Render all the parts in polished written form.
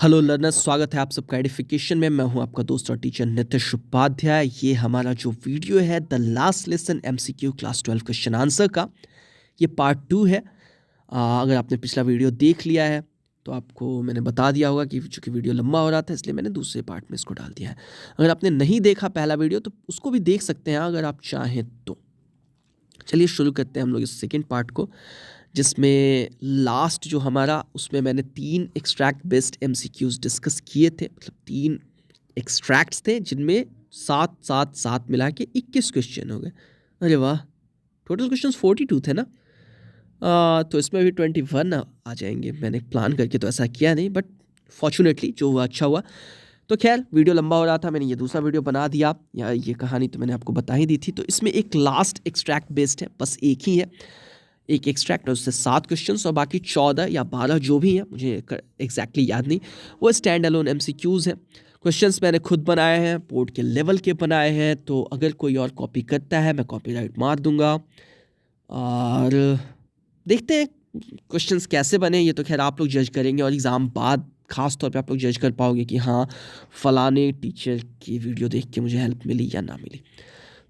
Hello learners, स्वागत है आप सबका एडिफिकेशन में। मैं हूं आपका दोस्त और टीचर नितिश उपाध्याय। ये हमारा जो वीडियो है the last lesson MCQ class 12 question answer का, ये पार्ट 2 है। अगर आपने पिछला वीडियो देख लिया है तो आपको मैंने बता दिया होगा कि चूँकि वीडियो लंबा हो रहा था इसलिए मैंने दूसरे पार्ट में इसको डाल दिया है। अगर आपने नहीं देखा पहला वीडियो तो उसको भी देख सकते हैं अगर आप चाहें तो। चलिए शुरू करते हैं हम लोग इस सेकेंड पार्ट को, जिसमें लास्ट जो हमारा उसमें मैंने 3 एक्सट्रैक्ट बेस्ड एमसीक्यूज डिस्कस किए थे। मतलब 3 एक्सट्रैक्ट्स थे जिनमें 7 मिला के 21 क्वेश्चन हो गए। अरे वाह, टोटल क्वेश्चंस 42 थे ना। तो इसमें भी 21 आ जाएंगे। मैंने प्लान करके तो ऐसा किया नहीं, बट फॉर्चुनेटली जो हुआ अच्छा हुआ। तो खैर वीडियो लंबा हो रहा था, मैंने ये दूसरा वीडियो बना दिया। या ये कहानी तो मैंने आपको बता ही दी थी। तो इसमें एक लास्ट एक्सट्रैक्ट बेस्ड है, बस एक ही है, एक एक्सट्रैक्ट है, उससे 7 क्वेश्चंस और बाकी 14 या 12 जो भी हैं, मुझे एग्जैक्टली याद नहीं, वो स्टैंड अलोन एमसीक्यूज हैं। क्वेश्चंस मैंने खुद बनाए हैं, बोर्ड के लेवल के बनाए हैं। तो अगर कोई और कॉपी करता है मैं कॉपीराइट मार दूंगा। और देखते हैं क्वेश्चंस कैसे बने। ये तो खैर आप लोग जज करेंगे और एग्ज़ाम बाद खास तौर पे आप लोग जज कर पाओगे कि हाँ फलाने टीचर की वीडियो देख के मुझे हेल्प मिली या ना मिली।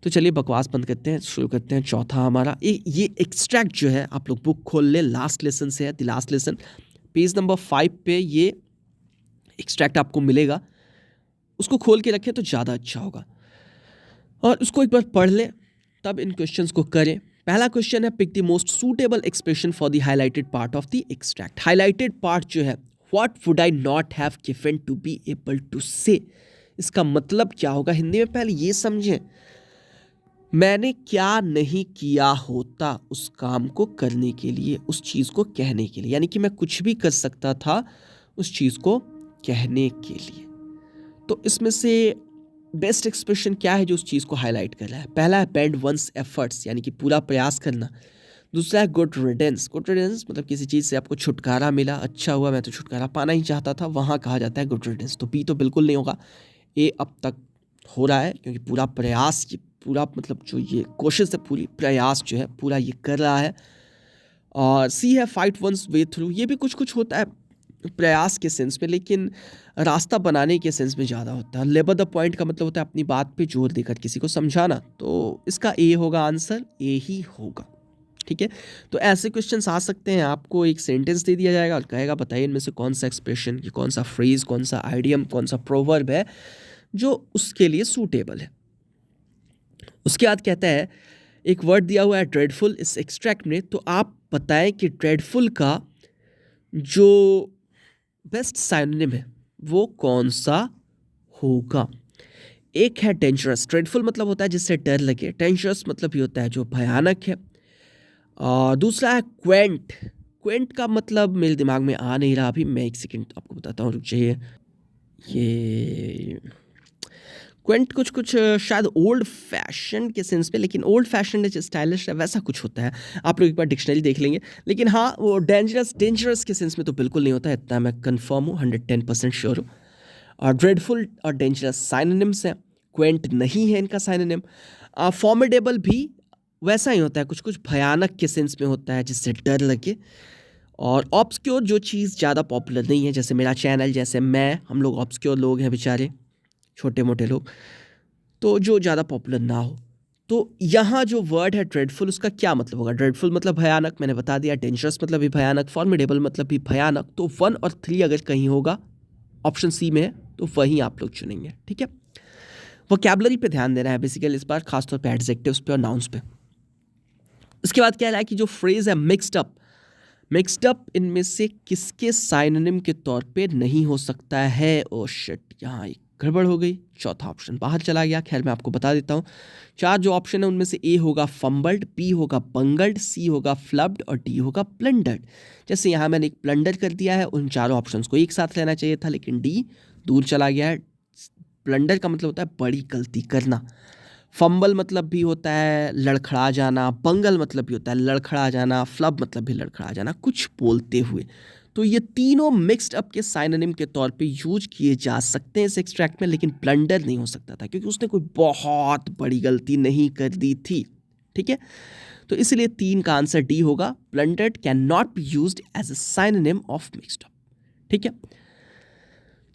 तो चलिए बकवास बंद करते हैं, शुरू करते हैं। चौथा हमारा ये एक्सट्रैक्ट जो है, आप लोग बुक खोल लें, लास्ट लेसन से है। The last lesson page number 5 पे ये एक्सट्रैक्ट आपको मिलेगा। उसको खोल के रखें तो ज़्यादा अच्छा होगा और उसको एक बार पढ़ लें, तब इन क्वेश्चंस को करें। पहला क्वेश्चन है, pick the most suitable expression for the highlighted part of the extract. Highlighted part जो है, what would I not have given to be able to say, इसका मतलब क्या होगा हिंदी में, पहले ये समझें। मैंने क्या नहीं किया होता उस काम को करने के लिए, उस चीज़ को कहने के लिए, यानी कि मैं कुछ भी कर सकता था उस चीज़ को कहने के लिए। तो इसमें से बेस्ट एक्सप्रेशन क्या है जो उस चीज़ को हाईलाइट कर रहा है? पहला है बेंड वंस एफर्ट्स, यानी कि पूरा प्रयास करना। दूसरा है गुड रिडेंस। गुड रिडेंस मतलब किसी चीज़ से आपको छुटकारा मिला, अच्छा हुआ, मैं तो छुटकारा पाना ही चाहता था, वहाँ कहा जाता है गुड रिडेंस। तो बी तो बिल्कुल नहीं होगा। ए अब तक हो रहा है क्योंकि पूरा प्रयास, ये पूरा मतलब जो ये कोशिश है, पूरी प्रयास जो है पूरा ये कर रहा है। और सी है फाइट वंस वे थ्रू। ये भी कुछ कुछ होता है प्रयास के सेंस में, लेकिन रास्ता बनाने के सेंस में ज़्यादा होता है। लेबर द पॉइंट का मतलब होता है अपनी बात पे जोर देकर किसी को समझाना। तो इसका ए होगा, आंसर ए ही होगा। ठीक है, तो ऐसे क्वेश्चंस आ सकते हैं। आपको एक सेंटेंस दे दिया जाएगा और कहेगा बताइए इनमें से कौन सा एक्सप्रेशन, कौन सा फ्रेज, कौन सा आइडियम, कौन सा प्रोवर्ब है जो उसके लिए सूटेबल है। उसके बाद कहता है एक वर्ड दिया हुआ है ड्रेडफुल इस एक्सट्रैक्ट में, तो आप बताएं कि ड्रेडफुल का जो बेस्ट साइनोनिम है वो कौन सा होगा। एक है डेंजरस। ड्रेडफुल मतलब होता है जिससे डर लगे, डेंजरस मतलब ये होता है जो भयानक है। और दूसरा है क्वेंट। क्वेंट का मतलब मेरे दिमाग में आ नहीं रहा अभी, मैं एक सेकंड आपको बताता हूँ, रुक जाइए। ये क्वेंट कुछ कुछ शायद ओल्ड फैशन के सेंस पे, लेकिन ओल्ड फैशन है, स्टाइलिश है, वैसा कुछ होता है। आप लोग एक बार डिक्शनरी देख लेंगे। लेकिन हाँ, वो डेंजरस के सेंस में तो बिल्कुल नहीं होता है, इतना मैं कंफर्म हूँ, 110% श्योर हूँ। और ड्रेडफुल और डेंजरस साइनोनिम्स हैं, क्वेंट नहीं है इनका साइनोनिम। फॉर्मिडेबल भी वैसा ही होता है, कुछ कुछ भयानक के सेंस में होता है जिससे डर लगे। और ऑब्सक्योर जो चीज़ ज़्यादा पॉपुलर नहीं है, जैसे मेरा चैनल, जैसे मैं, हम लोग ऑब्सक्योर लोग हैं बेचारे, छोटे मोटे लोग, तो जो ज़्यादा पॉपुलर ना हो। तो यहाँ जो वर्ड है ड्रेडफुल, उसका क्या मतलब होगा? ड्रेडफुल मतलब भयानक, मैंने बता दिया। डेंजरस मतलब भी भयानक, फॉर्मिडेबल मतलब भी भयानक। तो 1 और 3 अगर कहीं होगा, ऑप्शन सी में है, तो वही आप लोग चुनेंगे। ठीक है, वोकैबुलरी पे ध्यान देना है बेसिकली इस बार, खासतौर पे एडजेक्टिव्स पे और नाउन्स पे। इसके बाद क्या है कि जो फ्रेज है मिक्स्ड अप, मिक्स्ड अप इनमें से किसके साइनोनिम के तौर पे नहीं हो सकता है? ओ शिट, यहाँ एक गड़बड़ हो गई, चौथा ऑप्शन बाहर चला गया। खैर मैं आपको बता देता हूँ, 4 जो ऑप्शन है उनमें से ए होगा फंबल्ड, बी होगा बंगल्ड, सी होगा फ्लब्ड और डी होगा प्लंडर्ड। जैसे यहाँ मैंने एक प्लंडर कर दिया है, उन चारों ऑप्शंस को एक साथ लेना चाहिए था, लेकिन डी दूर चला गया है। प्लंडर का मतलब होता है बड़ी गलती करना, फंबल मतलब भी होता है लड़खड़ा जाना, बंगल मतलब भी होता है लड़खड़ा जाना, फ्लब मतलब भी लड़खड़ा जाना कुछ बोलते हुए। तो ये तीनों मिक्स्ड अप के साइनोनिम के तौर पे यूज किए जा सकते हैं इस एक्सट्रैक्ट में, लेकिन प्लंडर नहीं हो सकता था क्योंकि उसने कोई बहुत बड़ी गलती नहीं कर दी थी। ठीक है, तो इसलिए 3 का आंसर डी होगा, plundered can not be used as a synonym of mixed up. ठीक है,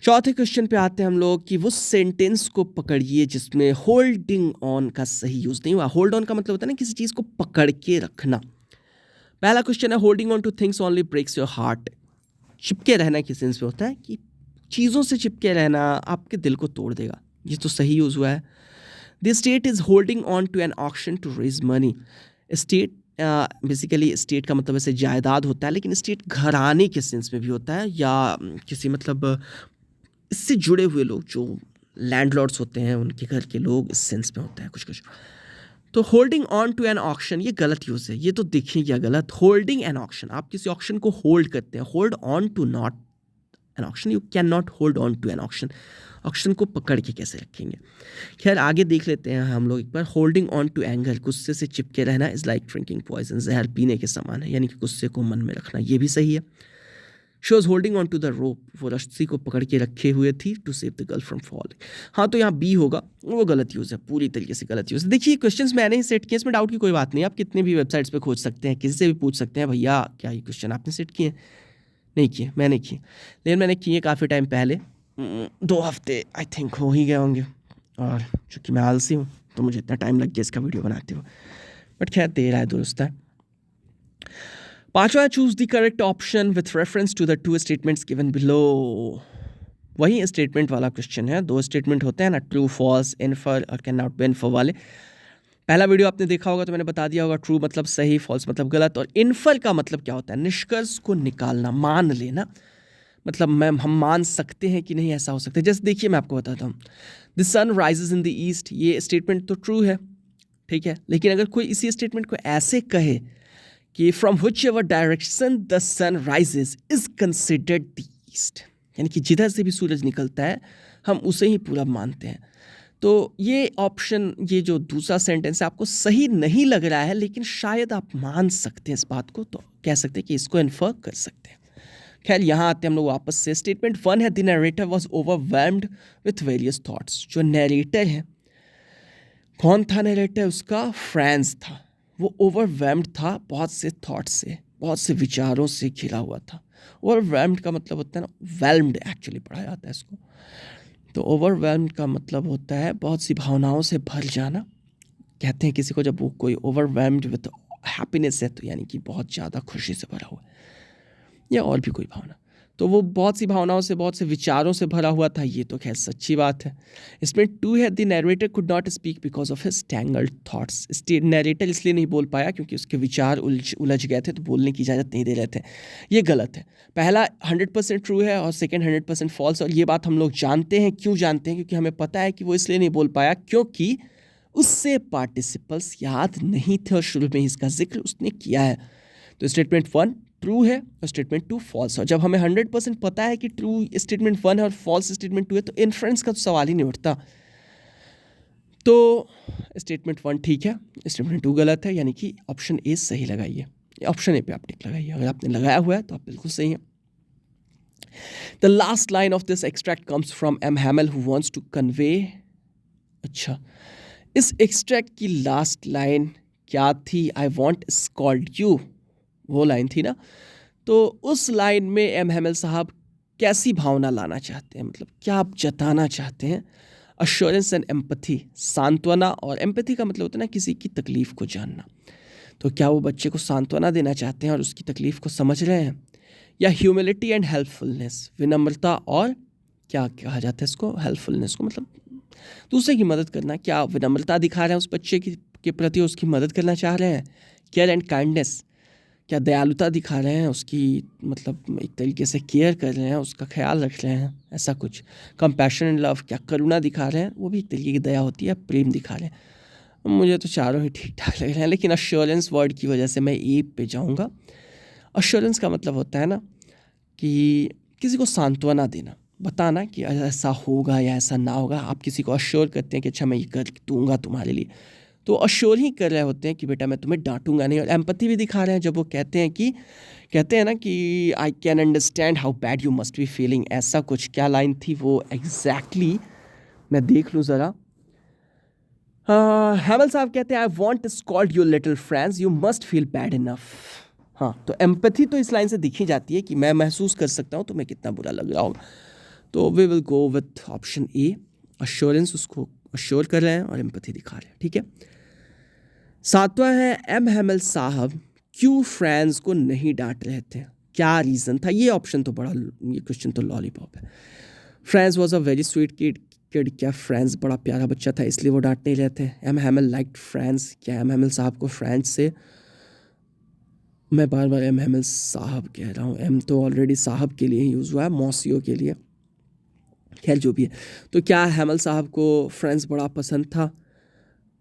चौथे क्वेश्चन पे आते हैं हम लोग कि वो सेंटेंस को पकड़िए जिसमें होल्डिंग ऑन का सही यूज नहीं हुआ। होल्ड ऑन का मतलब होता है ना किसी चीज को पकड़ के रखना। पहला क्वेश्चन है holding on to things only breaks your heart. चिपके रहना किस सेंस में होता है कि चीज़ों से चिपके रहना आपके दिल को तोड़ देगा, ये तो सही यूज़ हुआ है। The state is holding on to an auction to raise money. State basically state का मतलब ऐसे जायदाद होता है, लेकिन स्टेट घराने के सेंस में भी होता है या किसी मतलब इससे जुड़े हुए लोग जो लैंडलॉर्ड्स होते हैं उनके घर के लोग, इस सेंस में होता है कुछ कुछ। तो holding on to an auction ये गलत यूज़ है, ये तो देखिए क्या गलत। होल्डिंग एन ऑक्शन, आप किसी ऑक्शन को होल्ड करते हैं। Hold on to not an auction, you can not hold on to an auction. Auction को पकड़ के कैसे रखेंगे। खैर आगे देख लेते हैं हम लोग एक बार। होल्डिंग ऑन टू एंगर, गुस्से से चिपके रहना इज लाइक ड्रिंकिंग पॉइजन, जहर पीने के समान है, यानी कि गुस्से को मन में रखना, ये भी सही है। She was holding on to the rope, वो रस्सी को पकड़ के रखे हुए थी to save the girl from falling. हाँ तो यहाँ बी होगा, वो गलत यूज़ है, पूरी तरीके से गलत यूज़ है। देखिए क्वेश्चंस मैंने ही सेट किए, इसमें डाउट की कोई बात नहीं। आप कितने भी वेबसाइट्स पे खोज सकते हैं, किसी से भी पूछ सकते हैं भैया क्या ये क्वेश्चन आपने सेट किए। नहीं किए, मैंने किए, लेकिन मैंने किए काफ़ी टाइम पहले, 2 हफ्ते आई थिंक हो ही गए होंगे। और चूँकि मैं आलसी हूँ तो मुझे इतना टाइम लग गया इसका वीडियो बनाते हुए, बट खैर दे रहा है दुरुस्त है। पांचवा, choose the correct option with reference to the 2 statements given below. वही स्टेटमेंट वाला क्वेश्चन है, 2 स्टेटमेंट होते हैं ना, ट्रू फॉल्स, इनफर और कैन नॉट बी इनफर वाले। पहला वीडियो आपने देखा होगा तो मैंने बता दिया होगा, ट्रू मतलब सही, फॉल्स मतलब गलत। और इनफर का मतलब क्या होता है, निष्कर्ष को निकालना, मान लेना, मतलब हम मान सकते हैं कि नहीं ऐसा हो सकता है। जैसे देखिए मैं आपको बताता हूँ, the sun rises in the east, ये स्टेटमेंट तो ट्रू है, ठीक है। लेकिन अगर कोई इसी स्टेटमेंट को ऐसे कहे कि from whichever direction the sun rises is considered the east, यानी कि जिधर से भी सूरज निकलता है हम उसे ही पूरब मानते हैं। तो ये ऑप्शन, ये जो दूसरा सेंटेंस है आपको सही नहीं लग रहा है, लेकिन शायद आप मान सकते हैं इस बात को, तो कह सकते हैं कि इसको इन्फर कर सकते हैं। खैर यहाँ आते हैं हम लोग वापस से। स्टेटमेंट 1 है, the narrator was overwhelmed with various thoughts. जो नरेटर है, कौन था नरेटर, उसका फ्रांस था। वो ओवरवेल्म्ड था बहुत से थॉट्स से, बहुत से विचारों से घिरा हुआ था। ओवरवेल्म्ड का मतलब होता है ना, वेल्म्ड एक्चुअली पढ़ा जाता है इसको। तो ओवरवेल्म्ड का मतलब होता है बहुत सी भावनाओं से भर जाना। कहते हैं किसी को जब वो कोई ओवरवेल्म्ड विथ हैप्पीनेस है, तो यानी कि बहुत ज़्यादा खुशी से भरा हुआ है, या और भी कोई भावना। तो वो बहुत सी भावनाओं से, बहुत से विचारों से भरा हुआ था, ये तो खैर सच्ची बात है। इसमें 2 है, the narrator could not speak because of his tangled thoughts. Narrator इसलिए नहीं बोल पाया क्योंकि उसके विचार उलझ गए थे, तो बोलने की इजाज़त नहीं दे रहे थे। ये गलत है। पहला 100% ट्रू है और सेकेंड 100% फॉल्स। और ये बात हम लोग जानते हैं, क्यों जानते हैं, क्योंकि हमें पता है कि वो इसलिए नहीं बोल पाया क्योंकि उससे पार्टिसिपल्स याद नहीं थे और शुरू में ही इसका जिक्र उसने किया है। तो स्टेटमेंट 1 ट्रू है और स्टेटमेंट 2 फॉल्स है। जब हमें 100% पता है कि ट्रू स्टेटमेंट 1 है और फॉल्स स्टेटमेंट 2 है, तो इन्फ्रेंस का तो सवाल ही नहीं उठता। तो स्टेटमेंट 1 ठीक है, स्टेटमेंट 2 गलत है, यानी कि ऑप्शन ए सही लगाइए। ऑप्शन ए पे आप टिक लगाइए, अगर आपने लगाया हुआ है तो आप बिल्कुल सही हैं। The last line of this extract comes from M Hamel who wants to convey. अच्छा, इस एक्सट्रैक्ट की लास्ट लाइन क्या थी, आई वॉन्ट स्कॉल्ड यू, वो लाइन थी ना। तो उस लाइन में एम हैमल साहब कैसी भावना लाना चाहते हैं, मतलब क्या आप जताना चाहते हैं। अश्योरेंस एंड एम्पैथी, सांत्वना, और एम्पैथी का मतलब होता है ना किसी की तकलीफ़ को जानना। तो क्या वो बच्चे को सांत्वना देना चाहते हैं और उसकी तकलीफ़ को समझ रहे हैं। या ह्यूमिलिटी एंड हेल्पफुलनेस, विनम्रता और क्या कहा जाता है इसको, हेल्पफुलनेस को मतलब दूसरे की मदद करना। क्या विनम्रता दिखा रहे हैं उस बच्चे के प्रति, उसकी मदद करना चाह रहे हैं। केयर एंड काइंडनेस, क्या दयालुता दिखा रहे हैं उसकी, मतलब एक तरीके से केयर कर रहे हैं, उसका ख्याल रख रहे हैं, ऐसा कुछ। कंपैशन एंड लव, क्या करुणा दिखा रहे हैं, वो भी एक तरीके की दया होती है, प्रेम दिखा रहे हैं। मुझे तो चारों ही ठीक ठाक लग रहे हैं, लेकिन अश्योरेंस वर्ड की वजह से मैं ए पे जाऊँगा। अश्योरेंस का मतलब होता है ना कि किसी को सांत्वना देना, बताना कि ऐसा होगा या ऐसा ना होगा। आप किसी को अश्योर करते हैं कि अच्छा मैं ये कर दूंगा तुम्हारे लिए, तो अश्योर ही कर रहे होते हैं कि बेटा मैं तुम्हें डांटूंगा नहीं। और एम्पैथी भी दिखा रहे हैं जब वो कहते हैं ना कि I can understand how bad you must be feeling, ऐसा कुछ। क्या लाइन थी वो एग्जैक्टली, मैं देख लूँ ज़रा। हैमल साहब कहते हैं आई won't scold your little friends, you must feel bad enough. हाँ, तो एम्पैथी तो इस लाइन से दिखी जाती है कि मैं महसूस कर सकता हूँ तुम्हें कितना बुरा लग रहा होगा। तो we will go with option A, assurance, उसको अश्योर कर रहे हैं और एम्पैथी दिखा रहे हैं, ठीक है। 7वां है एम हैमिल साहब क्यों फ्रेंड्स को नहीं डांट रहे थे, क्या रीज़न था। ये ऑप्शन तो बड़ा, ये क्वेश्चन तो लॉलीपॉप है। Franz was a very sweet kid, क्या फ्रेंड्स बड़ा प्यारा बच्चा था इसलिए वो डांट नहीं रहे थे। एम हैमिल लाइक्ड फ्रेंड्स, क्या एम हैमिल साहब को फ्रेंड्स से, मैं बार बार एम हैमिल साहब कह रहा हूँ, एम तो ऑलरेडी साहब के लिए यूज़ हुआ है, मौसियों के लिए, खैर जो भी है। तो क्या हैमिल साहब को फ्रेंड्स बड़ा पसंद था।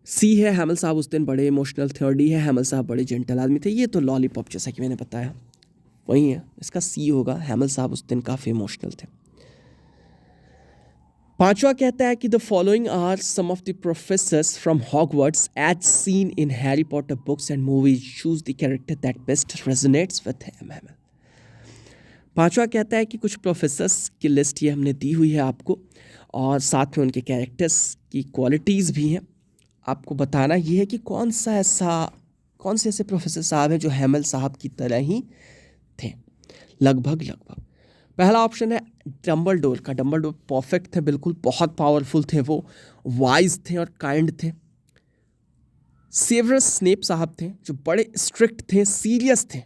सी है हैमिल साहब उस दिन बड़े इमोशनल थे, और डी है हैमिल साहब बड़े जेंटल आदमी थे। ये तो लॉलीपॉप जैसा कि मैंने बताया वही है, इसका सी होगा, हैमिल साहब उस दिन काफ़ी इमोशनल थे। 5वां कहता है कि the following are some of the professors from Hogwarts as seen in Harry Potter books and movies, choose the character that best resonates with M Hamill. 5वां कहता है कि कुछ प्रोफेसर्स की लिस्ट ये हमने दी हुई है आपको, और साथ में उनके कैरेक्टर्स की क्वालिटीज़ भी हैं। आपको बताना ये है कि कौन से ऐसे प्रोफेसर साहब हैं जो हैमिल साहब की तरह ही थे, लगभग। पहला ऑप्शन है डम्बलडोर का। डम्बलडोर परफेक्ट थे, बिल्कुल बहुत पावरफुल थे, वो वाइज थे और काइंड थे। सेवरस स्नेप साहब थे जो बड़े स्ट्रिक्ट थे, सीरियस थे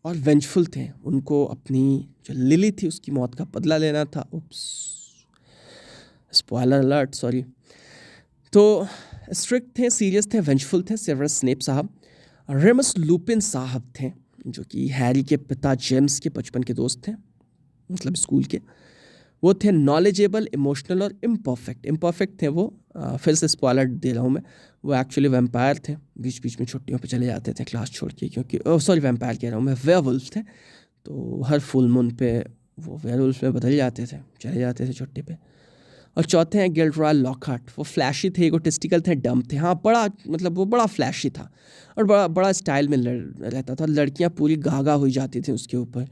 और वेंजफुल थे। उनको अपनी जो लिली थी उसकी मौत का बदला लेना था। उप्स, स्पॉइलर अलर्ट, सॉरी। तो स्ट्रिक्ट थे, सीरियस थे, वेंजफुल थे सेवरस स्नेप साहब। रेमस लुपिन साहब थे जो कि हैरी के पिता जेम्स के बचपन के दोस्त थे, मतलब स्कूल के। वो थे नॉलेजेबल, इमोशनल और इम्परफेक्ट थे वो। फिर से स्पॉइलर दे रहा हूँ मैं, वो एक्चुअली वैम्पायर थे, बीच बीच में छुट्टियों पे चले जाते थे क्लास छोड़ के, क्योंकि सॉरी वैम्पायर कह रहा हूँ मैं, वेयरवुल्फ थे। तो हर फुल मून पे वो वेयरवुल्फ में बदल जाते थे, चले जाते थे छुट्टी पे। और चौथे हैं गिल्डरॉयल लॉकहार्ट। वो फ्लैशी थे, इगोटिस्टिकल थे, डम थे। हाँ, बड़ा मतलब वो बड़ा फ्लैशी था और बड़ा स्टाइल में रहता था। लड़कियाँ पूरी गागा हुई जाती थी उसके ऊपर।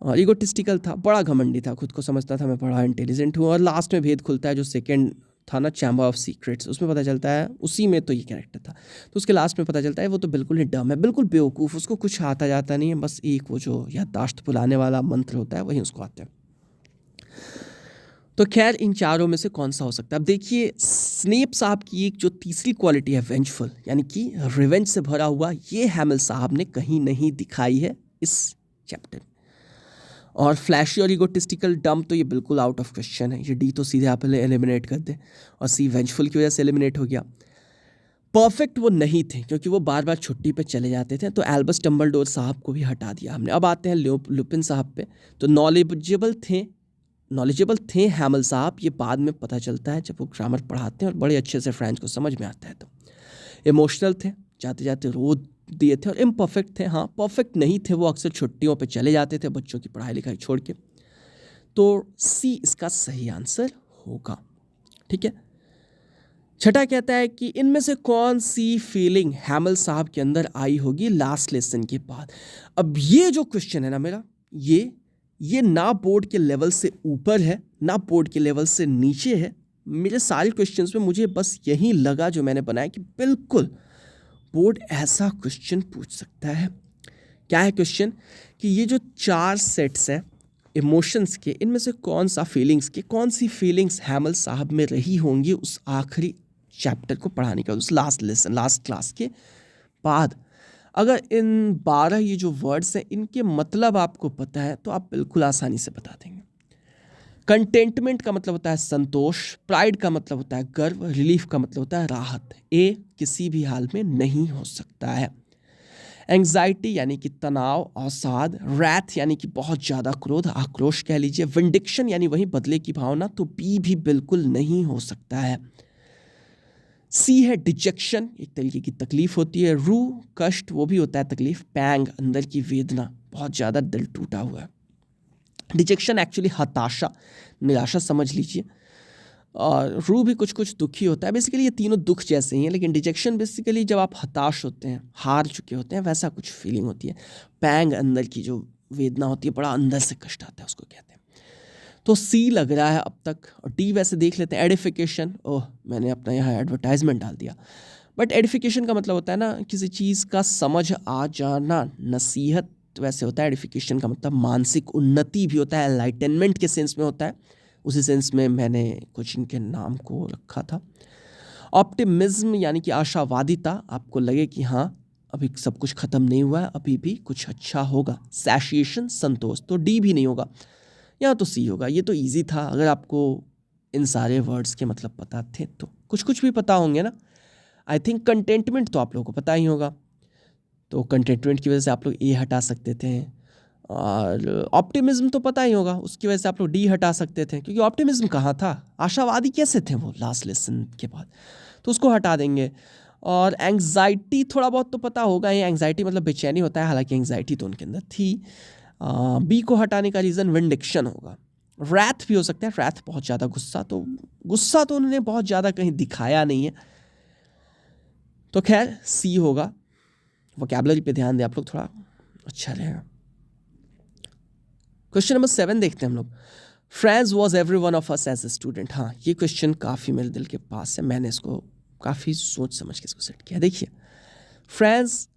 और इगोटिस्टिकल था, बड़ा घमंडी था, खुद को समझता था मैं बड़ा इंटेलिजेंट हूँ। और लास्ट में भेद खुलता है, जो सेकंड था ना चैम्बर ऑफ सीक्रेट्स, उसमें पता चलता है, उसी में तो ये कैरेक्टर था, तो उसके लास्ट में पता चलता है वो तो बिल्कुल ही डम है, बिल्कुल बेवकूफ़, उसको कुछ आता जाता नहीं है, बस एक वो जो याददाश्त भुलाने वाला मंत्र होता है वही उसको आता है। तो खैर इन चारों में से कौन सा हो सकता है। अब देखिए स्नेप साहब की एक जो तीसरी क्वालिटी है वेंजफुल, यानी कि रिवेंज से भरा हुआ, ये हैमिल साहब ने कहीं नहीं दिखाई है इस चैप्टर में। और फ्लैशी और इगोटिस्टिकल डम तो ये बिल्कुल आउट ऑफ क्वेश्चन है, ये डी तो सीधे आप एलिमिनेट कर दे, और सी वेंजफुल की वजह से एलिमिनेट हो गया। परफेक्ट वो नहीं थे क्योंकि वो बार बार छुट्टी पे चले जाते थे, तो एल्बस डम्बलडोर साहब को भी हटा दिया हमने। अब आते हैं लुपिन साहब पे। तो नॉलेजेबल थे हैमिल साहब, ये बाद में पता चलता है जब वो ग्रामर पढ़ाते हैं और बड़े अच्छे से फ्रेंच को समझ में आता है। तो इमोशनल थे, जाते जाते रो दिए थे। और इम्परफेक्ट थे, हाँ परफेक्ट नहीं थे, वो अक्सर छुट्टियों पे चले जाते थे बच्चों की पढ़ाई लिखाई छोड़ के। तो सी इसका सही आंसर होगा, ठीक है। छठा कहता है कि इनमें से कौन सी फीलिंग हैमिल साहब के अंदर आई होगी लास्ट लेसन के बाद। अब ये जो क्वेश्चन है ना मेरा, ये ना बोर्ड के लेवल से ऊपर है ना बोर्ड के लेवल से नीचे है। मेरे सारे क्वेश्चंस में मुझे बस यही लगा जो मैंने बनाया कि बिल्कुल बोर्ड ऐसा क्वेश्चन पूछ सकता है। क्या है क्वेश्चन कि ये जो 4 सेट्स हैं इमोशंस के, इनमें से कौन सी फीलिंग्स हैमिल साहब में रही होंगी उस आखिरी चैप्टर को पढ़ाने के, उस लास्ट क्लास के बाद। अगर इन 12 ये जो वर्ड्स हैं इनके मतलब आपको पता है तो आप बिल्कुल आसानी से बता देंगे। कंटेंटमेंट का मतलब होता है संतोष, प्राइड का मतलब होता है गर्व, रिलीफ का मतलब होता है राहत। ए किसी भी हाल में नहीं हो सकता है। एंग्जाइटी यानी कि तनाव, अवसाद। रैथ यानी कि बहुत ज़्यादा क्रोध, आक्रोश कह लीजिए। विंडिक्शन यानी वही बदले की भावना, तो बी भी बिल्कुल नहीं हो सकता है। सी है डिजेक्शन, एक तरीके की तकलीफ होती है। रू कष्ट, वो भी होता है तकलीफ। पैंग अंदर की वेदना, बहुत ज़्यादा दिल टूटा हुआ है। डिजेक्शन एक्चुअली हताशा, निराशा समझ लीजिए। और रू भी कुछ दुखी होता है। बेसिकली ये तीनों दुख जैसे ही हैं, लेकिन डिजेक्शन बेसिकली जब आप हताश होते हैं, हार चुके होते हैं, वैसा कुछ फीलिंग होती है। पैंग अंदर की जो वेदना होती है, बड़ा अंदर से कष्ट आता है, उसको कहते हैं। तो सी लग रहा है अब तक। और डी वैसे देख लेते हैं, एडिफिकेशन। ओह मैंने अपना यहाँ एडवर्टाइजमेंट डाल दिया। बट एडिफिकेशन का मतलब होता है ना किसी चीज़ का समझ आ जाना, नसीहत वैसे होता है। एडिफिकेशन का मतलब मानसिक उन्नति भी होता है, एनलाइटनमेंट के सेंस में होता है। उसी सेंस में मैंने कोचिंग के नाम को रखा था। ऑप्टिमिज्म यानी कि आशावादिता, आपको लगे कि हाँ अभी सब कुछ ख़त्म नहीं हुआ है, अभी भी कुछ अच्छा होगा। सैटिस्फैक्शन संतोष, तो डी भी नहीं होगा, या तो सी होगा। ये तो इजी था, अगर आपको इन सारे वर्ड्स के मतलब पता थे तो कुछ कुछ भी पता होंगे ना। आई थिंक कंटेंटमेंट तो आप लोगों को पता ही होगा, तो कंटेंटमेंट की वजह से आप लोग ए हटा सकते थे। और ऑप्टिमिज्म तो पता ही होगा, उसकी वजह से आप लोग डी हटा सकते थे, क्योंकि ऑप्टिमिज्म कहाँ था, आशावादी कैसे थे वो लास्ट लेसन के बाद, तो उसको हटा देंगे। और एंग्जाइटी थोड़ा बहुत तो पता होगा, ये एंग्जाइटी मतलब बेचैनी होता है, हालांकि एंग्जाइटी तो उनके अंदर थी। बी को हटाने का रीज़न विंडिक्शन होगा। रैथ भी हो सकता है, रैथ बहुत ज़्यादा गुस्सा, तो गुस्सा तो उन्होंने बहुत ज़्यादा कहीं दिखाया नहीं है, तो खैर सी होगा। वोकैबुलरी पे ध्यान दें आप लोग, थोड़ा अच्छा रहेगा। क्वेश्चन नंबर 7 देखते हैं हम लोग। Franz was every one of us as a student. हाँ, ये क्वेश्चन काफ़ी मेरे दिल के पास है, मैंने इसको काफ़ी सोच समझ के इसको सेट किया। देखिए, फ्रेंड्स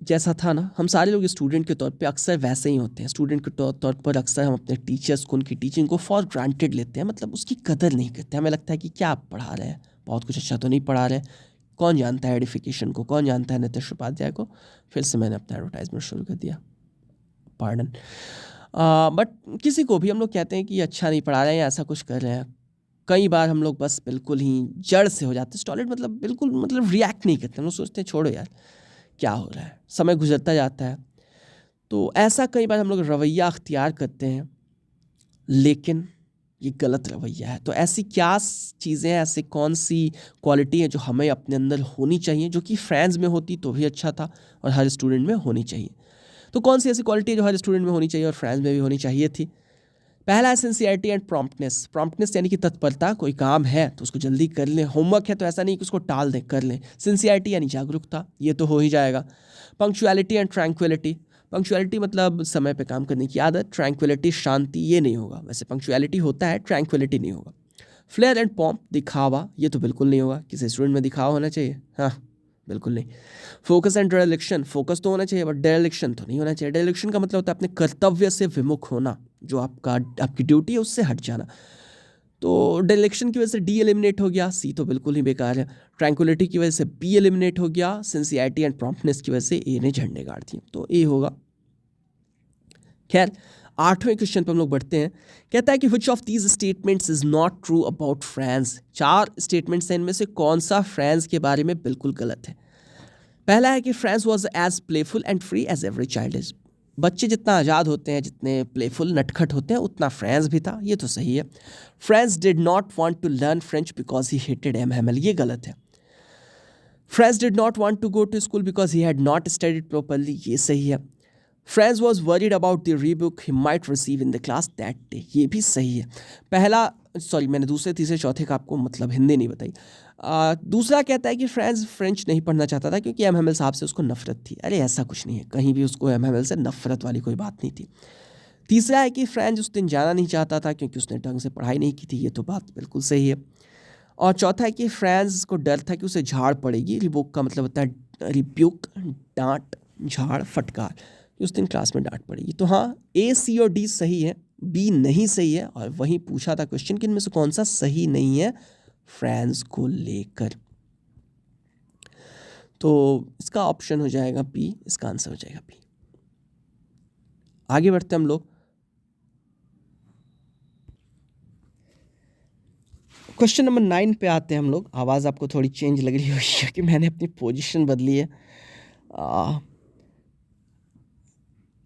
जैसा था ना, हम सारे लोग स्टूडेंट के तौर पे अक्सर वैसे ही होते हैं। स्टूडेंट के तौर पर अक्सर हम अपने टीचर्स को, उनकी टीचिंग को फॉर ग्रांटेड लेते हैं, मतलब उसकी कदर नहीं करते। हमें लगता है कि क्या आप पढ़ा रहे हैं, बहुत कुछ अच्छा तो नहीं पढ़ा रहे, कौन जानता है एडिफिकेशन को, कौन जानता है नीतीश उपाध्याय को। फिर से मैंने अपना एडवर्टाइजमेंट शुरू कर दिया, पार्डन। बट किसी को भी हम लोग कहते हैं कि अच्छा नहीं पढ़ा रहे हैं या ऐसा कुछ कर रहे हैं। कई बार हम लोग बस बिल्कुल ही जड़ से हो जाते हैं, टॉयलेट मतलब बिल्कुल मतलब रिएक्ट नहीं करते। हम लोग सोचते हैं छोड़ो यार क्या हो रहा है, समय गुजरता जाता है। तो ऐसा कई बार हम लोग रवैया अख्तियार करते हैं, लेकिन ये गलत रवैया है। तो ऐसी क्या चीज़ें हैं, ऐसी कौन सी क्वालिटी है जो हमें अपने अंदर होनी चाहिए, जो कि फ्रेंड्स में होती तो भी अच्छा था और हर स्टूडेंट में होनी चाहिए। तो कौन सी ऐसी क्वालिटी है जो हर स्टूडेंट में होनी चाहिए और फ्रेंड्स में भी होनी चाहिए थी? पहला है सिंसियरिटी एंड प्रॉम्प्टनेस। प्रॉम्प्टनेस यानी कि तत्परता, कोई काम है तो उसको जल्दी कर लें, होमवर्क है तो ऐसा नहीं कि उसको टाल दें, कर लें। सिंसियरिटी यानी जागरूकता, ये तो हो ही जाएगा। Punctuality and tranquillity. पंक्चुअलिटी मतलब समय पे काम करने की आदत, ट्रैंक्विलिटी शांति, ये नहीं होगा। वैसे पंक्चुअलिटी होता है, ट्रैंक्विलिटी नहीं होगा। फ्लेयर एंड पॉम्प, दिखावा, ये तो बिल्कुल नहीं होगा। किसी स्टूडेंट में दिखावा होना चाहिए? हाँ, बिल्कुल नहीं। फोकस एंड डेरिलेक्शन, फोकस तो होना चाहिए बट डेरिलेक्शन तो नहीं होना चाहिए। डेरिलेक्शन का मतलब होता है अपने कर्तव्य से विमुख होना, जो आपकी ड्यूटी है उससे हट जाना। तो डेरिलेक्शन की वजह से डी एलिमिनेट हो गया, सी तो बिल्कुल ही बेकार है। ट्रैंक्विलिटी की वजह से बी एलिमिनेट हो गया, सिंसियरिटी एंड प्रॉम्प्टनेस की वजह से ए ने झंडे गाड़ दिए, तो ए होगा। खैर, 8वें क्वेश्चन पर हम लोग बढ़ते हैं। कहता है कि विच of these statements is not true about friends. 4 statements हैं, इनमें से कौन सा फ्रेंड्स के बारे में बिल्कुल गलत है? पहला है कि Franz was as playful and free as every child is. बच्चे जितना आज़ाद होते हैं, जितने प्लेफुल नटखट होते हैं, उतना फ्रेंड्स भी था, ये तो सही है। Franz did not want to learn French because he hated M Hamel, ये गलत है। Franz did not want to go to school because he had not studied properly, ये सही है। Franz was worried about the rebuke he might receive in the class that day, ये भी सही है। पहला, सॉरी मैंने दूसरे तीसरे चौथे का आपको मतलब हिंदी नहीं बताई। दूसरा कहता है कि फ्रेंड्स फ्रेंच नहीं पढ़ना चाहता था क्योंकि एमएमएल साहब से उसको नफरत थी। अरे ऐसा कुछ नहीं है, कहीं भी उसको एमएमएल से नफरत वाली कोई बात नहीं थी। तीसरा है कि फ्रेंच उस दिन जाना नहीं चाहता था क्योंकि उसने ढंग से पढ़ाई नहीं की थी, ये तो बात बिल्कुल सही है। और चौथा है कि फ्रेंड्स को डर था कि उसे झाड़ पड़ेगी। रिबुक का मतलब होता है रिब्यूक, डांट, झाड़, फटकार, कि उस दिन क्लास में डांट पड़ेगी। तो हाँ, ए, सी और डी सही है, बी नहीं सही है। और वहीं पूछा था क्वेश्चन कि इनमें से कौन सा सही नहीं है फ्रेंड्स को लेकर, तो इसका ऑप्शन हो जाएगा बी, इसका आंसर हो जाएगा बी। आगे बढ़ते हम लोग। क्वेश्चन नंबर 9 पे आते हैं हम लोग। आवाज़ आपको थोड़ी चेंज लग रही होगी क्योंकि मैंने अपनी पोजीशन बदली है।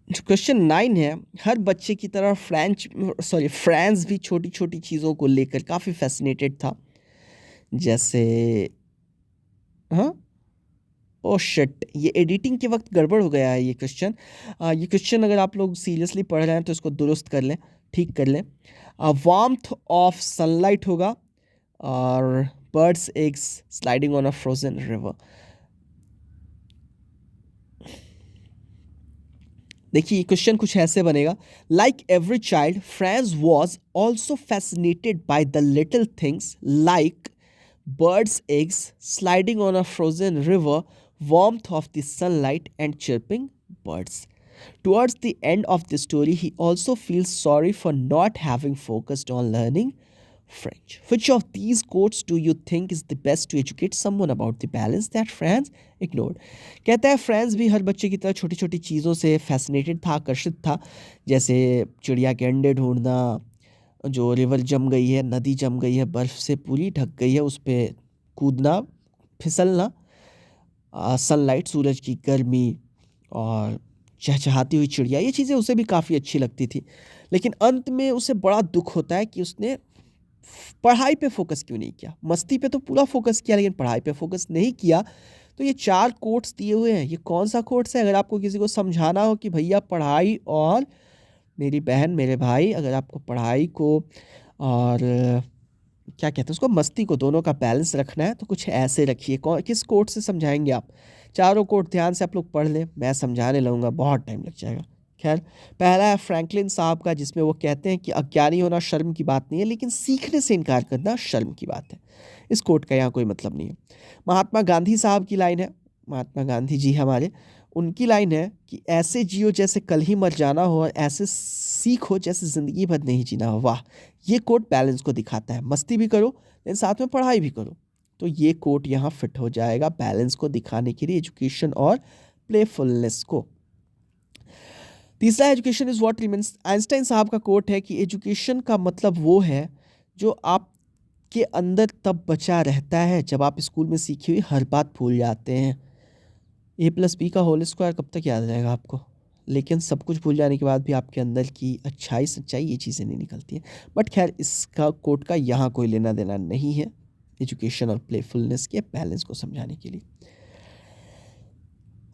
क्वेश्चन 9 है, हर बच्चे की तरह फ्रांस भी छोटी छोटी चीज़ों को लेकर काफ़ी फैसिनेटेड था, जैसे हाँ, ओ शिट, ये एडिटिंग के वक्त गड़बड़ हो गया है ये क्वेश्चन। ये क्वेश्चन अगर आप लोग सीरियसली पढ़ रहे हैं तो इसको दुरुस्त कर लें, ठीक कर लें। वार्मथ ऑफ सनलाइट होगा और birds eggs sliding on a frozen river. देखिए क्वेश्चन कुछ ऐसे बनेगा, like every child France was also fascinated by the little things like birds' eggs, sliding on a frozen river, warmth of the sunlight and chirping birds. Towards the end of the story, he also feels sorry for not having focused on learning French. Which of these quotes do you think is the best to educate someone about the balance that France ignored? कहता है France भी हर बच्चे की तरह छोटी छोटी चीज़ों से फैसिनेटेड था, आकर्षित था, जैसे चिड़िया के अंडे ढूंढना, जो रिवर जम गई है, नदी जम गई है, बर्फ़ से पूरी ढक गई है, उस पर कूदना, फिसलना, सनलाइट, सूरज की गर्मी और चहचहाती हुई चिड़िया, ये चीज़ें उसे भी काफ़ी अच्छी लगती थी। लेकिन अंत में उसे बड़ा दुख होता है कि उसने पढ़ाई पे फोकस क्यों नहीं किया। मस्ती पे तो पूरा फोकस किया लेकिन पढ़ाई पे फोकस नहीं किया। तो ये 4 कोट्स दिए हुए हैं, ये कौन सा कोट्स है? अगर आपको किसी को समझाना हो कि भैया पढ़ाई और मेरी बहन, मेरे भाई, अगर आपको पढ़ाई को और क्या कहते हैं उसको, मस्ती को, दोनों का बैलेंस रखना है तो कुछ ऐसे रखिए। किस कोट से समझाएंगे आप? चारों कोट ध्यान से आप लोग पढ़ लें, मैं समझाने लगूँगा बहुत टाइम लग जाएगा। खैर, पहला है फ्रैंकलिन साहब का, जिसमें वो कहते हैं कि अज्ञानी होना शर्म की बात नहीं है, लेकिन सीखने से इनकार करना शर्म की बात है। इस कोट का यहाँ कोई मतलब नहीं है। महात्मा गांधी साहब की लाइन है, महात्मा गांधी जी हमारे, उनकी लाइन है कि ऐसे जियो जैसे कल ही मर जाना हो और ऐसे सीखो जैसे ज़िंदगी भर नहीं जीना हो। वाह, ये कोट बैलेंस को दिखाता है। मस्ती भी करो लेकिन साथ में पढ़ाई भी करो। तो ये कोट यहाँ फिट हो जाएगा बैलेंस को दिखाने के लिए, एजुकेशन और प्लेफुलनेस को। तीसरा, education is what remains. Einstein साहब का कोट है कि एजुकेशन का मतलब वो है जो आपके अंदर तब बचा रहता है जब आप स्कूल में सीखी हुई हर बात भूल जाते हैं। a+b का होल स्क्वायर कब तक याद रहेगा आपको? लेकिन सब कुछ भूल जाने के बाद भी आपके अंदर की अच्छाई, सच्चाई, ये चीज़ें नहीं निकलती हैं। बट खैर, इसका कोट का यहाँ कोई लेना देना नहीं है एजुकेशन और प्लेफुलनेस के बैलेंस को समझाने के लिए।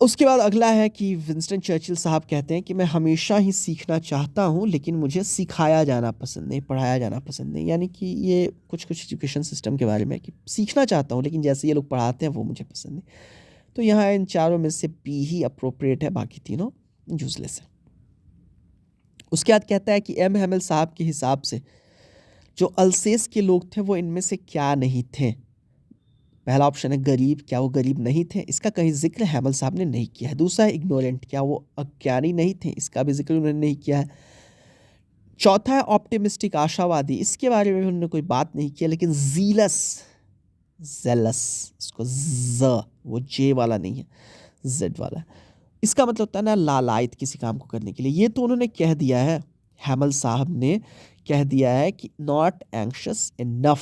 उसके बाद अगला है कि विंस्टन चर्चिल साहब कहते हैं कि मैं हमेशा ही सीखना चाहता हूँ लेकिन मुझे सिखाया जाना पसंद नहीं, पढ़ाया जाना पसंद नहीं। यानी कि ये कुछ एजुकेशन सिस्टम के बारे में कि सीखना चाहता हूँ लेकिन जैसे ये लोग पढ़ाते हैं वो मुझे पसंद नहीं। तो यहाँ इन चारों में से बी ही अप्रोप्रिएट है, बाकी तीनों यूजलेस है। उसके बाद कहता है कि एम हैमिल साहब के हिसाब से जो अल्सेस के लोग थे वो इनमें से क्या नहीं थे? पहला ऑप्शन है गरीब, क्या वो गरीब नहीं थे? इसका कहीं जिक्र हैमिल साहब ने नहीं किया है। दूसरा है इग्नोरेंट, क्या वो अज्ञानी नहीं थे? इसका भी जिक्र उन्होंने नहीं किया है। चौथा है ऑप्टिमिस्टिक, आशावादी, इसके बारे में उन्होंने कोई बात नहीं किया। लेकिन जीलस, जेलस, इसको ज, वो जे वाला नहीं है, जेड वाला है। इसका मतलब होता है ना लालायत किसी काम को करने के लिए। ये तो उन्होंने कह दिया है, हैमिल साहब ने कह दिया है कि not anxious enough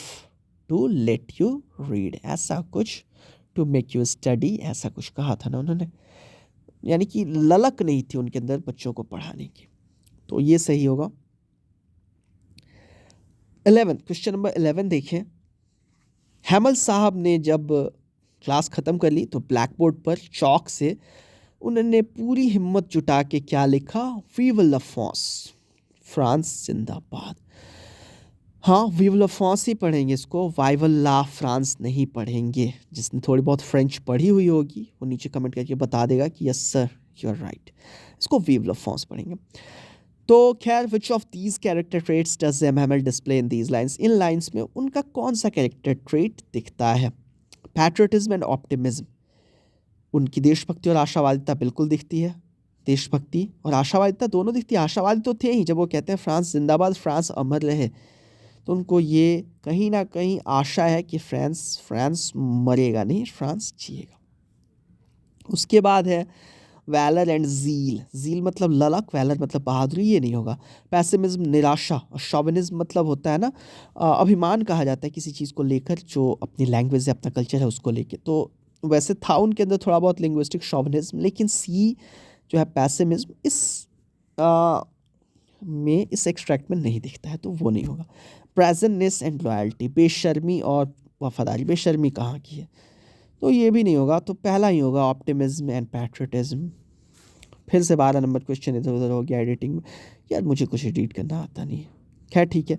to let you read, ऐसा कुछ, टू मेक यू स्टडी, ऐसा कुछ कहा था ना उन्होंने। यानी कि ललक नहीं थी उनके अंदर बच्चों को पढ़ाने की। तो ये सही होगा। 11, क्वेश्चन नंबर 11 देखें। हैमिल साहब ने जब क्लास ख़त्म कर ली तो ब्लैक बोर्ड पर चौक से उन्होंने पूरी हिम्मत जुटा के क्या लिखा? Vive la France, France जिंदाबाद। हाँ, वी विल ला फ्रांस ही पढ़ेंगे इसको, वाई विल ला फ्रांस नहीं पढ़ेंगे। जिसने थोड़ी बहुत फ्रेंच पढ़ी हुई होगी वो नीचे कमेंट करके बता देगा कि yes sir you are right, इसको वी विल ला फ्रांस पढ़ेंगे। तो खैर, which of these character traits does M Hamel display in these lines? In lines में उनका कौन सा कैरेक्टर ट्रेट दिखता है? पैट्रियटिज्म एंड ऑप्टिमिज्म, उनकी देशभक्ति और आशावादिता बिल्कुल दिखती है। देशभक्ति और आशावादिता दोनों दिखती है। आशावादी तो थे ही, जब वो कहते हैं फ्रांस जिंदाबाद, फ्रांस अमर रहे, तो उनको ये कहीं ना कहीं आशा है कि फ्रांस मरेगा नहीं, फ्रांस जिएगा। उसके बाद है वैलर एंड ज़ील। ज़ील मतलब ललक, वैलर मतलब बहादुरी, ये नहीं होगा। पैसिमिज्म निराशा, और शॉविनिज्म मतलब होता है ना अभिमान कहा जाता है किसी चीज़ को लेकर, जो अपनी लैंग्वेज है, अपना कल्चर है, उसको लेकर। तो वैसे था उनके अंदर थोड़ा बहुत लिंग्विस्टिक शॉविनिज्म, लेकिन सी जो है पैसिमिज्म इस एक्सट्रैक्ट में नहीं दिखता है, तो वो नहीं होगा। प्रेजेंटनेस एंड लॉयल्टी, बेशर्मी और वफादारी, बेशर्मी कहाँ की है? तो ये भी नहीं होगा, तो पहला ही होगा ऑप्टिमिज्म एंड पैट्रियटिज्म। फिर से 12 नंबर क्वेश्चन इधर उधर हो गया एडिटिंग में। यार मुझे कुछ एडिट करना आता नहीं है। खैर ठीक है,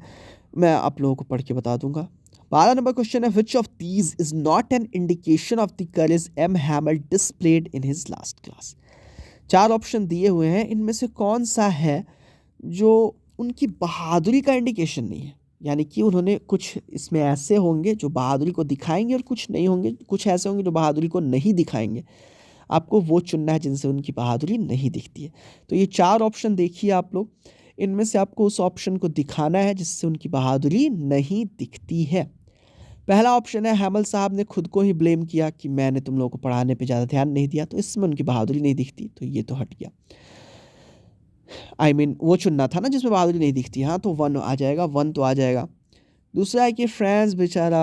मैं आप लोगों को पढ़ के बता दूंगा। 12 नंबर क्वेश्चन है, which of these is not an indication of the courage M Hamel displayed in his last class? 4 option दिए हुए हैं, इनमें से कौन सा है जो उनकी बहादुरी का इंडिकेशन नहीं है? यानी कि उन्होंने कुछ इसमें ऐसे होंगे जो बहादुरी को दिखाएंगे और कुछ नहीं होंगे, कुछ ऐसे होंगे जो बहादुरी को नहीं दिखाएंगे। आपको वो चुनना है जिनसे उनकी बहादुरी नहीं दिखती है। तो ये 4 ऑप्शन देखिए आप लोग, इनमें से आपको उस ऑप्शन को दिखाना है जिससे उनकी बहादुरी नहीं दिखती है। पहला ऑप्शन है हैमल साहब ने खुद को ही ब्लेम किया कि मैंने तुम लोगों को पढ़ाने पे ज़्यादा ध्यान नहीं दिया, तो इसमें उनकी बहादुरी नहीं दिखती, तो ये तो हट गया। वो चुनना था ना जिसमें बहादुरी नहीं दिखती, हाँ, तो 1 आ जाएगा, 1 तो आ जाएगा। दूसरा है कि फ्रांस बेचारा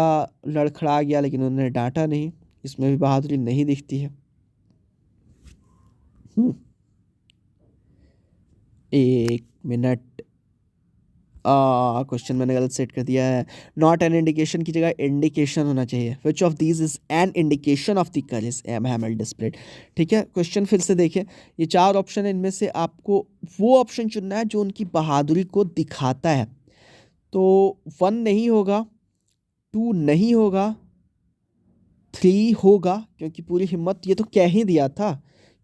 लड़खड़ा गया लेकिन उन्होंने डांटा नहीं, इसमें भी बहादुरी नहीं दिखती है। एक मिनट, क्वेश्चन मैंने गलत सेट कर दिया है। नॉट एन इंडिकेशन की जगह इंडिकेशन होना चाहिए। Which of these is an indication of the courage M Hamel displayed. ठीक है, क्वेश्चन फिर से देखें, ये 4 ऑप्शन है, इनमें से आपको वो ऑप्शन चुनना है जो उनकी बहादुरी को दिखाता है। तो 1 नहीं होगा, 2 नहीं होगा, 3 होगा, क्योंकि पूरी हिम्मत ये तो कह ही दिया था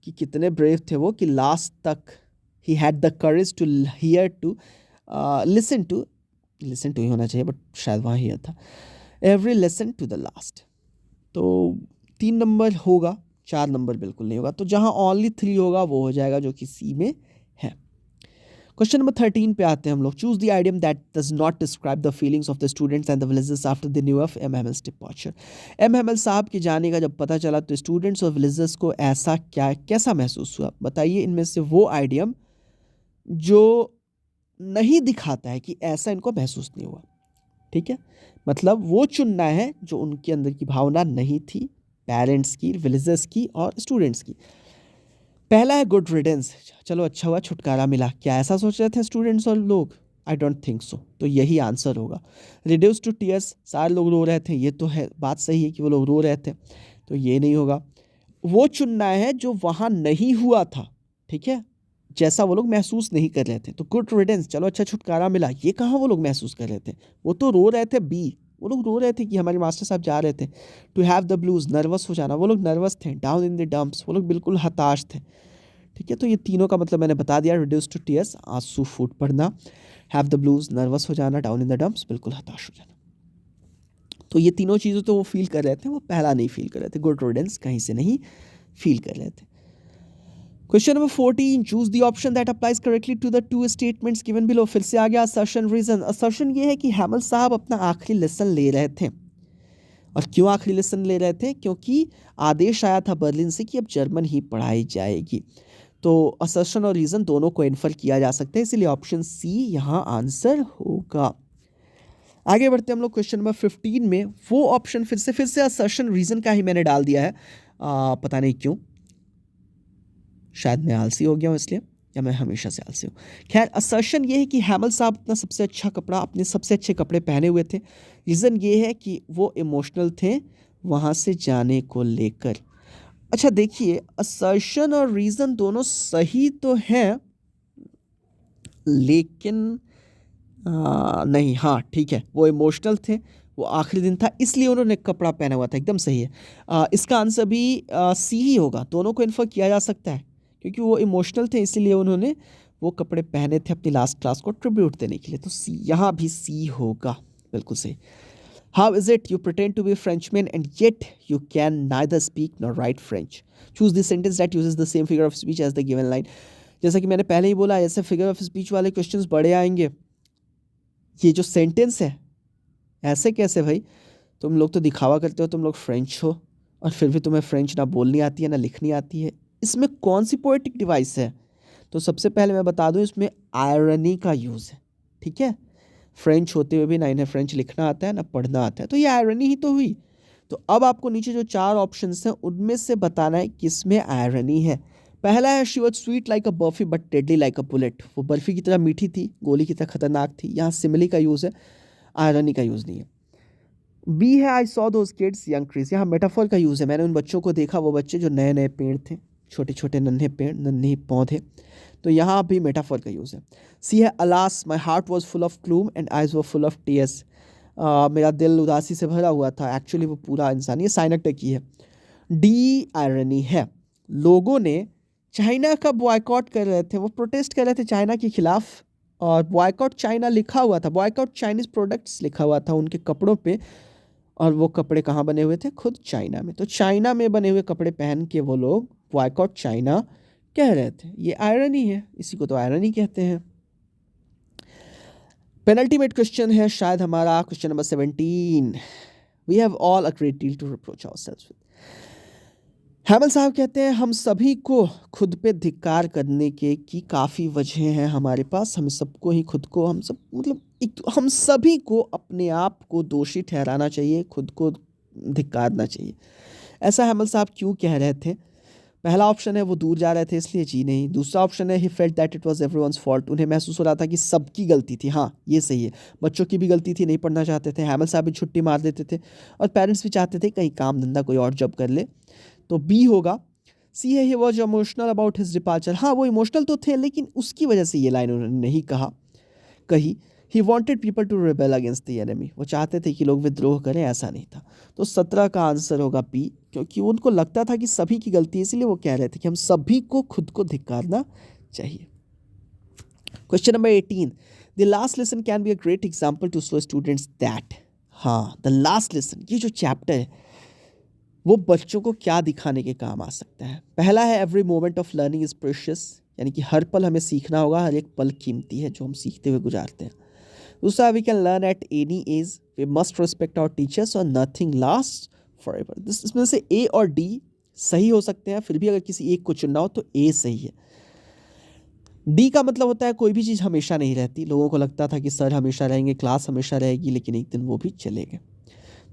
कि कितने ब्रेव थे वो, कि लास्ट तक ही had the courage to hear to listen to ही होना चाहिए, बट शायद वहाँ हियर था, every lesson to the last. तो 3 नंबर होगा, 4 नंबर बिल्कुल नहीं होगा। तो जहाँ ओनली 3 होगा वो हो जाएगा जो कि सी में है। क्वेश्चन नंबर 13 पे आते हैं हम लोग। Choose the idiom that does not describe the feelings of the students and the villagers after the news of M Hamel's departure. M Hamel साहब के जाने का जब पता चला तो स्टूडेंट्स और विलेजर्स को कैसा महसूस हुआ? बताइए इनमें से वो आइडियम जो नहीं दिखाता है कि ऐसा इनको महसूस नहीं हुआ। ठीक है, मतलब वो चुनना है जो उनके अंदर की भावना नहीं थी, पेरेंट्स की, विलेजर्स की और स्टूडेंट्स की। पहला है गुड रिडेंस, चलो अच्छा हुआ छुटकारा मिला। क्या ऐसा सोच रहे थे स्टूडेंट्स और लोग? आई डोंट थिंक सो, तो यही आंसर होगा। रिड्यूस टू टीयर्स, सारे लोग रो रहे थे, ये तो है, बात सही है कि वो लोग रो रहे थे, तो ये नहीं होगा। वो चुनना है जो वहाँ नहीं हुआ था, ठीक है, जैसा वो लोग महसूस नहीं कर रहे थे। तो गुड रिडेंस, चलो अच्छा छुटकारा मिला, ये कहाँ वो लोग महसूस कर रहे थे, वो तो रो रहे थे। बी, वो लोग रो रहे थे कि हमारे मास्टर साहब जा रहे थे। To have the blues, nervous हो जाना, वो लोग नर्वस थे। डाउन इन द डंप्स, वो लोग बिल्कुल हताश थे। ठीक है, तो ये तीनों का मतलब मैंने बता दिया। रिड्यूस टू टीयर्स, आंसू फूट पड़ना, हैव द ब्लूज, नर्वस हो जाना, डाउन इन द डंप्स, बिल्कुल हताश हो जाना। तो ये तीनों चीज़ें तो वो फील कर रहे थे, वो पहला नहीं फील कर रहे थे। गुड रिडेंस कहीं से नहीं फील कर रहे थे। Question number 14, choose the option that applies correctly to the 2 statements given below. फिर से आ गया असर्शन रीजन। असर्शन ये है कि हैमल साहब अपना आखिरी लेसन ले रहे थे। और क्यों आखिरी लेसन ले रहे थे? क्योंकि आदेश आया था बर्लिन से कि अब जर्मन ही पढ़ाई जाएगी। तो असर्शन और रीजन दोनों को इन्फर किया जा सकता है, इसलिए ऑप्शन सी यहाँ आंसर होगा। आगे बढ़ते हम लोग क्वेश्चन नंबर 15 में। वो ऑप्शन फिर से असर्शन रीजन का ही मैंने डाल दिया है, पता नहीं क्यों, शायद मैं आलसी हो गया हूँ इसलिए, या मैं हमेशा से आलसी हूँ। खैर, असर्शन ये है कि हैमल साहब अपना सबसे अच्छा कपड़ा, अपने सबसे अच्छे कपड़े पहने हुए थे। रीज़न ये है कि वो इमोशनल थे वहाँ से जाने को लेकर। अच्छा देखिए, असर्शन और रीज़न दोनों सही तो हैं, लेकिन नहीं, हाँ ठीक है, वो इमोशनल थे, वो आखिरी दिन था इसलिए उन्होंने कपड़ा पहना हुआ था, एकदम सही है। इसका आंसर भी सी ही होगा। दोनों को इन्फर किया जा सकता है, क्योंकि वो इमोशनल थे इसीलिए उन्होंने वो कपड़े पहने थे अपनी लास्ट क्लास को ट्रिब्यूट देने के लिए। तो सी, यहाँ भी सी होगा, बिल्कुल सही। How is it you pretend to be Frenchman and yet you can neither speak nor write French? Choose the sentence that uses the same figure of speech as the given line. जैसा कि मैंने पहले ही बोला, ऐसे figure of speech वाले questions बड़े आएंगे। ये जो सेंटेंस है, ऐसे कैसे भाई? तुम लोग तो दिखावा करते हो तुम लोग फ्रेंच हो, और फिर भी तुम्हें फ्रेंच ना बोलनी आती है ना लिखनी आती है। इसमें कौन सी पोएटिक डिवाइस है? तो सबसे पहले मैं बता दूं, इसमें आयरनी का यूज़ है। ठीक है, फ्रेंच होते हुए भी ना इन्हें फ्रेंच लिखना आता है ना पढ़ना आता है, तो ये आयरनी ही तो हुई। तो अब आपको नीचे जो 4 ऑप्शंस हैं उनमें से बताना है किसमें आयरनी है। पहला है she was sweet like a barfi but deadly like a bullet. वो बर्फी की तरह मीठी थी, गोली की तरह खतरनाक थी। यहाँ सिमिली का यूज़ है, आयरनी का यूज़ नहीं है। बी है I saw those kids young trees. यहाँ मेटाफोर का यूज़ है, मैंने उन बच्चों को देखा, वो बच्चे जो नए नए पेड़ थे, छोटे छोटे नन्हे पेड़, नन्हे पौधे। तो यहाँ भी मेटाफोर का यूज़ है। सी है alas my heart was full of gloom and eyes were full of tears. मेरा दिल उदासी से भरा हुआ था, एक्चुअली वो पूरा इंसान, ये साइनक की है। डी आयरनी है, लोगों ने चाइना का बॉयकॉट कर रहे थे, वो प्रोटेस्ट कर रहे थे चाइना के खिलाफ, और बॉयकॉट चाइना लिखा हुआ था, बॉयकॉट चाइनीज़ प्रोडक्ट्स लिखा हुआ था उनके कपड़ों पे, और वो कपड़े कहाँ बने हुए थे? खुद चाइना में। तो चाइना में बने हुए कपड़े पहन के वो लोग बॉयकॉट चाइना कह रहे थे। ये आयरनी है, इसी को तो आयरनी कहते हैं। पेनल्टीमेट क्वेश्चन है शायद हमारा, question number 17। We have all a great deal to reproach ourselves with. Hamel साहब कहते हैं हम सभी को खुद पे धिक्कार करने की काफ़ी वजह हैं हमारे पास। हमें सबको ही खुद को, हम सब मतलब हम सभी को अपने आप को दोषी ठहराना चाहिए, खुद को धिक्कारना चाहिए। ऐसा हैमल साहब क्यों कह रहे थे? पहला ऑप्शन है वो दूर जा रहे थे इसलिए, जी नहीं। दूसरा ऑप्शन है he felt that it was everyone's fault, उन्हें महसूस हो रहा था कि सबकी गलती थी। हाँ ये सही है, बच्चों की भी गलती थी, नहीं पढ़ना चाहते थे। हैमल साहब भी छुट्टी मार देते थे और पेरेंट्स भी चाहते थे कहीं काम धंधा कोई और जॉब कर ले। तो बी होगा। सी है he was emotional about his departure. हाँ वो इमोशनल तो थे लेकिन उसकी वजह से ये लाइन उन्होंने नहीं कही। He wanted people to rebel against the enemy, वो चाहते थे कि लोग विद्रोह करें, ऐसा नहीं था। तो 17 का आंसर होगा बी, क्योंकि उनको लगता था कि सभी की गलती है, इसलिए वो कह रहे थे कि हम सभी को खुद को धिक्कारना चाहिए। Question number 18। The last lesson can be a great example to show students that. हाँ द लास्ट लेसन, ये जो चैप्टर है वो बच्चों को क्या दिखाने के काम आ सकता है? पहला है every moment of learning is precious, यानी कि हर पल हमें सीखना होगा, हर एक पल कीमती है जो हम सीखते हुए गुजारते हैं। दूसरा, we can learn at any age, we must respect our teachers और नथिंग लास्ट फॉर एवर। इसमें से ए और डी सही हो सकते हैं, फिर भी अगर किसी एक को चुनना हो तो ए सही है। डी का मतलब होता है कोई भी चीज़ हमेशा नहीं रहती। लोगों को लगता था कि सर हमेशा रहेंगे, क्लास हमेशा रहेगी, लेकिन एक दिन वो भी चले गए।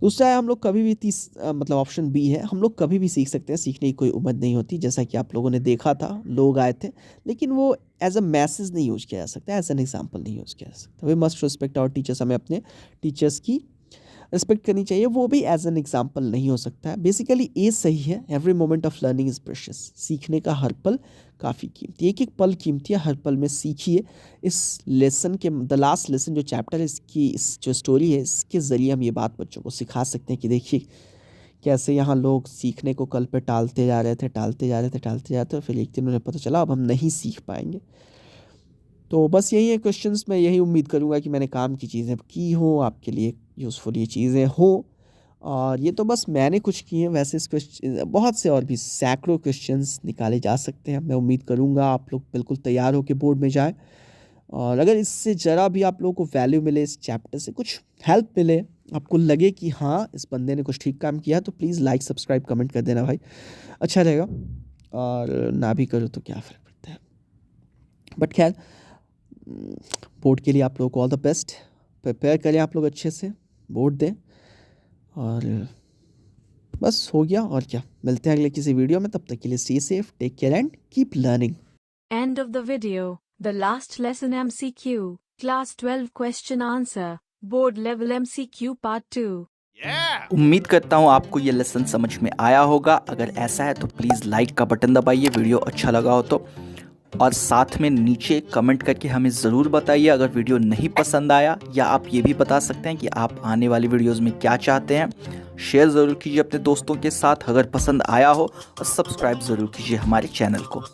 दूसरा है हम लोग कभी भी मतलब ऑप्शन बी है, हम लोग कभी भी सीख सकते हैं, सीखने की कोई उम्र नहीं होती। जैसा कि आप लोगों ने देखा था, लोग आए थे लेकिन वो एज अ मैसेज नहीं यूज किया जा सकता, एज एन एग्जाम्पल नहीं यूज किया जा सकता। We must respect our teachers, हमें अपने टीचर्स की रिस्पेक्ट करनी चाहिए, वो भी एज एन एग्जाम्पल नहीं हो सकता है। बेसिकली ए सही है, every moment of learning is precious, सीखने का हर पल काफ़ी कीमती, एक एक पल कीमती है, हर पल में सीखिए। इस लेसन के द लास्ट लेसन जो चैप्टर है, इसकी इस जो स्टोरी है, इसके ज़रिए हम ये बात बच्चों को सिखा सकते हैं कि देखिए कैसे यहाँ लोग सीखने को कल पे टालते जा रहे थे और फिर एक दिन उन्हें पता चला अब हम नहीं सीख पाएंगे। तो बस यही है क्वेश्चंस, मैं यही उम्मीद करूँगा कि मैंने काम की चीज़ें की हो, आपके लिए यूज़फुल ये चीज़ें हो। और ये तो बस मैंने कुछ किए हैं, वैसे इस क्वेश्चन बहुत से और भी सैकड़ों क्वेश्चंस निकाले जा सकते हैं। मैं उम्मीद करूँगा आप लोग बिल्कुल तैयार होकर बोर्ड में जाएं, और अगर इससे ज़रा भी आप लोगों को वैल्यू मिले, इस चैप्टर से कुछ हेल्प मिले, आपको लगे कि हाँ इस बंदे ने कुछ ठीक काम किया, तो प्लीज़ लाइक सब्सक्राइब कमेंट कर देना भाई, अच्छा रहेगा। और ना भी करो तो क्या फ़र्क पड़ता है। बट खैर, बोर्ड के लिए आप लोगों को ऑल द बेस्ट, प्रिपेयर करें आप लोग अच्छे से, बोर्ड दें, और बस हो गया और क्या। मिलते हैं अगले किसी वीडियो में, तब तक के लिए stay safe, take care and keep learning. End of the video. The last lesson MCQ. Class 12 question answer. Board level MCQ part 2. उम्मीद करता हूँ आपको ये लेसन समझ में आया होगा। अगर ऐसा है तो प्लीज़ लाइक का बटन दबाइए, वीडियो अच्छा लगा हो तो, और साथ में नीचे कमेंट करके हमें ज़रूर बताइए अगर वीडियो नहीं पसंद आया, या आप ये भी बता सकते हैं कि आप आने वाली वीडियोस में क्या चाहते हैं। शेयर ज़रूर कीजिए अपने दोस्तों के साथ अगर पसंद आया हो, और सब्सक्राइब ज़रूर कीजिए हमारे चैनल को।